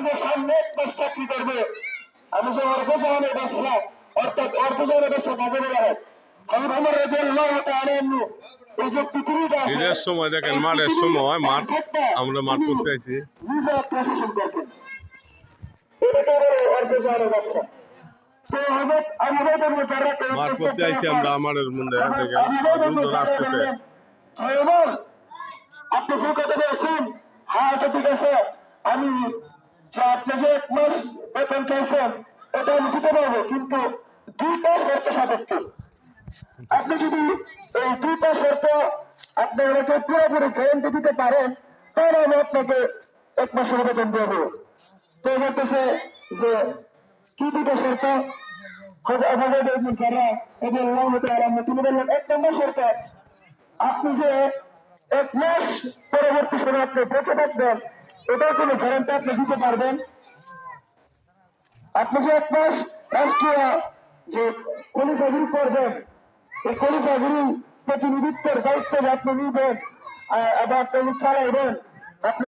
যে সামনে 1 মাস চাকরি করবে, আমি যে অর্ধজাহানের বাদশা অর্থাৎ অর্ধজাহানের বাদশা কাকে বলা হয়? কারণ আমার রাদিয়াল্লাহু তাআলা আনহু এই যে পৃথিবীটা আছে, ঈদের সময় দেখেন মাঠের সময় মাঠ আমরা মাঠ করতে আইছি। নিজে প্রশাসন করতেন, এটাকে বলে অর্ধজাহানের বাদশা। তো হযরত আবু বকর মুজাররদ মাঠ করতে আইছি আমরা আমাদের মধ্যে দেখেন লোকজন আসতেছে। ওমর, আপনি যে কথা বলছেন, হ্যাঁ এটা ঠিক আছে, আমি যে আপনি যে 1 মাস বেতন চাইছেন এটা আমি দিতে পারবো, কিন্তু 2টা শর্ত সাপেক্ষে। আপনি যদি এই 2টা শর্ত আপনি আমাকে পুরোপুরি গ্যারান্টি দিতে পারেন, তাহলে আমি আপনাকে 1 মাসের বেতন দিয়ে দেবো। তো বলতেছে যে কি 2টা শর্ত? তিনি বললেন, 1 নম্বর শর্ত, আপনি যে 1 মাস পরবর্তী সময় আপনি বেঁচে থাকবেন, এটার কোনো গ্যারান্টি আপনি দিতে পারবেন? আপনি যে 1 মাস রাষ্ট্রীয় যে খলিফাগিরি করবেন, এই খলিফাগিরি প্রতিনিধিত্বের দায়িত্ব আপনি নিবেন এবং আপনি চালাইবেন,